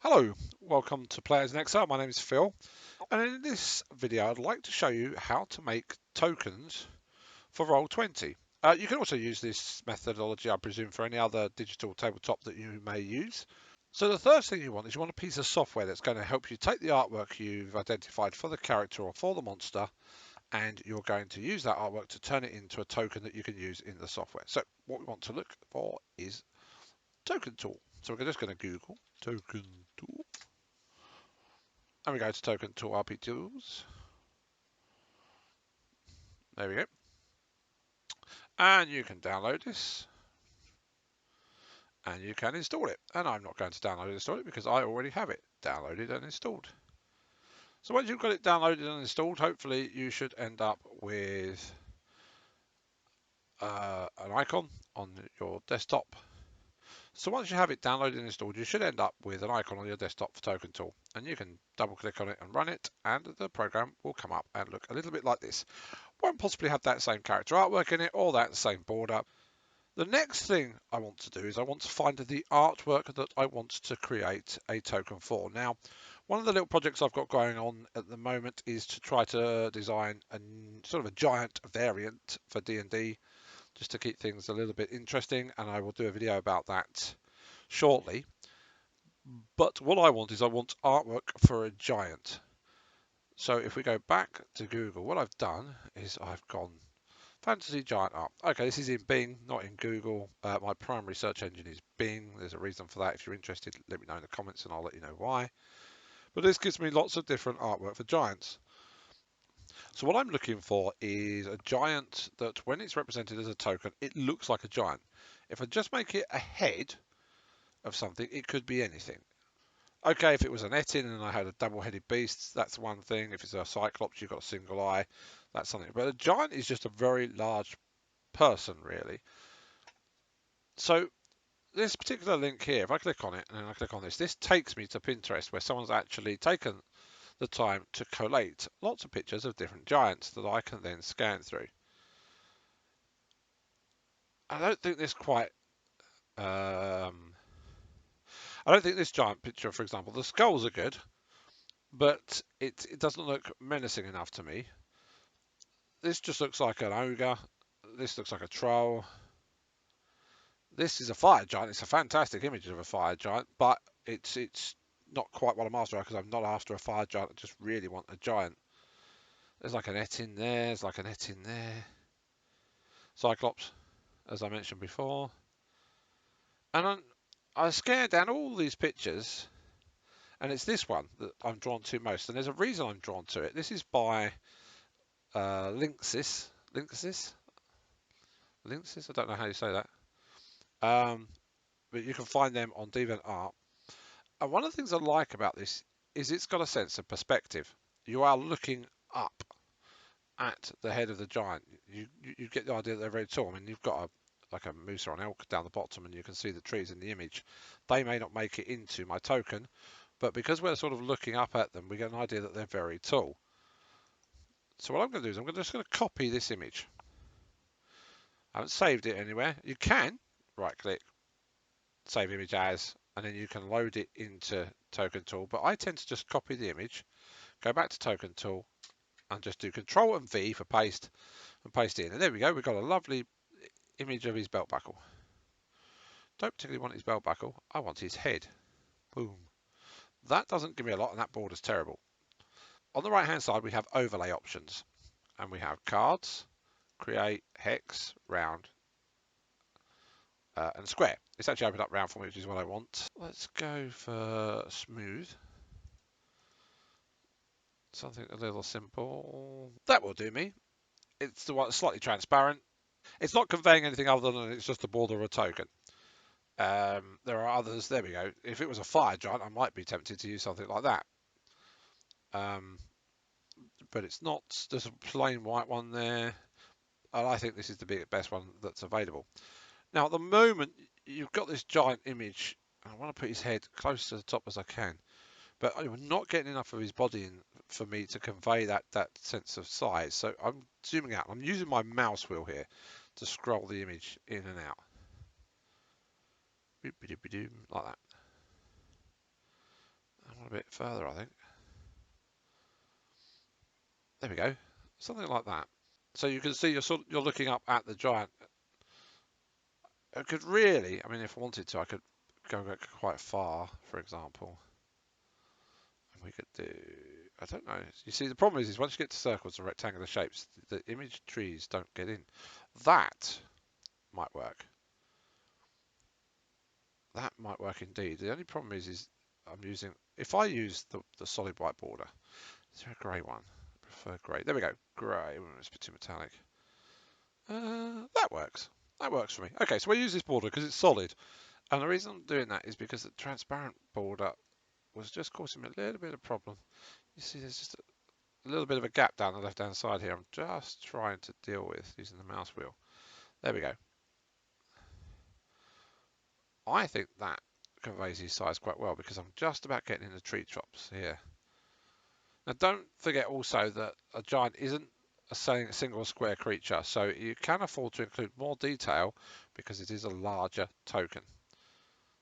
Hello, welcome to Players in Excel. My name is Phil, and in this video I'd like to show you how to make tokens for Roll20. You can also use this methodology, I presume, for any other digital tabletop that you may use. So the first thing you want is you want a piece of software that's going to help you take the artwork you've identified for the character or for the monster, and you're going to use that artwork to turn it into a token that you can use in the software. So what we want to look for is token tool. So we're just going to Google token tool. And we go to Token Tool RP Tools. There we go. And you can download this. And you can install it. And I'm not going to download and install it because I already have it downloaded and installed. So once you've got it downloaded and installed, hopefully you should end up with an icon on your desktop. So once you have it downloaded and installed, you should end up with an icon on your desktop for Token Tool. And you can double click on it and run it, and the program will come up and look a little bit like this. Won't possibly have that same character artwork in it or that same border. The next thing I want to do is I want to find the artwork that I want to create a token for. Now, one of the little projects I've got going on at the moment is to try to design a sort of a giant variant for D&D, just to keep things a little bit interesting, and I will do a video about that shortly. But what I want is I want artwork for a giant. So if we go back to Google, what I've done is I've gone Fantasy Giant Art. Okay, this is in Bing, not in Google. My primary search engine is Bing. There's a reason for that. If you're interested, let me know in the comments and I'll let you know why. But this gives me lots of different artwork for giants. So what I'm looking for is a giant that when it's represented as a token, it looks like a giant. If I just make it a head of something, it could be anything. Okay, if it was an Etin and I had a double-headed beast, that's one thing. If it's a Cyclops, you've got a single eye, that's something. But a giant is just a very large person, really. So this particular link here, if I click on it and I click on this, this takes me to Pinterest where someone's actually taken the time to collate lots of pictures of different giants that I can then scan through. I don't think this quite, I don't think this giant picture, for example, the skulls are good, but it doesn't look menacing enough to me. This just looks like an ogre. This looks like a troll. This is a fire giant. It's a fantastic image of a fire giant, but it's not quite what I'm after because I'm not after a fire giant. I just really want a giant. There's like an Et in there. There's like an Et in there. Cyclops, as I mentioned before. And I scanned down all these pictures, and it's this one that I'm drawn to most. And there's a reason I'm drawn to it. This is by Linksys. Linksys? Linksys? I don't know how you say that. But you can find them on DeviantArt. And one of the things I like about this is it's got a sense of perspective. You are looking up at the head of the giant. You get the idea that they're very tall. I mean, you've got like a moose or an elk down the bottom, and you can see the trees in the image. They may not make it into my token, but because we're sort of looking up at them, we get an idea that they're very tall. So what I'm going to do is I'm just going to copy this image. I haven't saved it anywhere. You can right click, save image as, and then you can load it into Token Tool. But I tend to just copy the image, go back to Token Tool, and just do Control and V for paste and paste it in. And there we go. We've got a lovely image of his belt buckle. Don't particularly want his belt buckle. I want his head. Boom. That doesn't give me a lot, and that border's terrible. On the right hand side, we have overlay options, and we have cards, create, hex, round, and square. It's actually opened up round for me, which is what I want. Let's go for smooth. Something a little simple. That will do me. It's the one slightly transparent. It's not conveying anything other than it's just the border of a token. There are others. There we go. If it was a fire giant, I might be tempted to use something like that. But it's not. There's a plain white one there. And I think this is the best one that's available. Now, at the moment, you've got this giant image. I want to put his head close to the top as I can. But I'm not getting enough of his body in for me to convey that sense of size. So I'm zooming out. I'm using my mouse wheel here to scroll the image in and out. Like that. A bit further, I think. There we go. Something like that. So you can see you're looking up at the giant. I could really, I mean, if I wanted to, I could go back quite far, for example. And we could do, I don't know. You see, the problem is once you get to circles and rectangular shapes, the image trees don't get in. That might work. That might work indeed. The only problem is I'm using, if I use the solid white border, is there a grey one? I prefer grey. There we go. Grey. It's a bit too metallic. That works. That works for me. Okay, so we use this border because it's solid. And the reason I'm doing that is because the transparent border was just causing me a little bit of problem. You see, there's just a little bit of a gap down the left-hand side here. I'm just trying to deal with using the mouse wheel. There we go. I think that conveys his size quite well because I'm just about getting in the tree tops here. Now, don't forget also that a giant isn't a single square creature, so you can afford to include more detail because it is a larger token.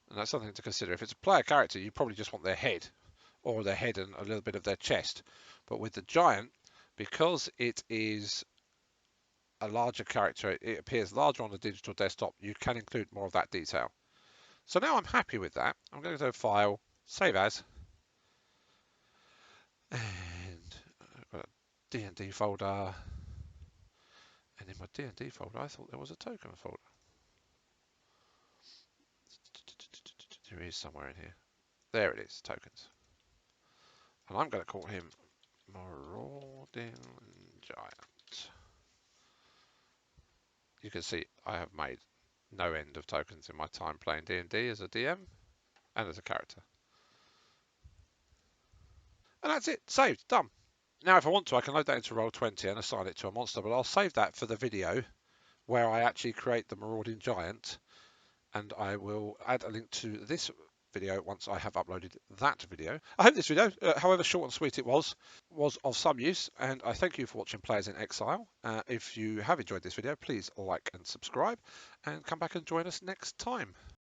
And that's something to consider. If it's a player character, you probably just want their head, or their head and a little bit of their chest. But with the giant, because it is a larger character, it appears larger on the digital desktop, you can include more of that detail. So now I'm happy with that. I'm going to go File, Save As, and I've got a D&D folder. And in my D&D folder, I thought there was a token folder. There is somewhere in here. There it is, tokens. And I'm going to call him Marauding Giant. You can see I have made no end of tokens in my time playing D&D as a DM and as a character. And that's it, saved, done. Now if I want to, I can load that into Roll20 and assign it to a monster, but I'll save that for the video where I actually create the Marauding Giant, and I will add a link to this video once I have uploaded that video. I hope this video, however short and sweet it was of some use, and I thank you for watching Players in Exile. If you have enjoyed this video, please like and subscribe, and come back and join us next time.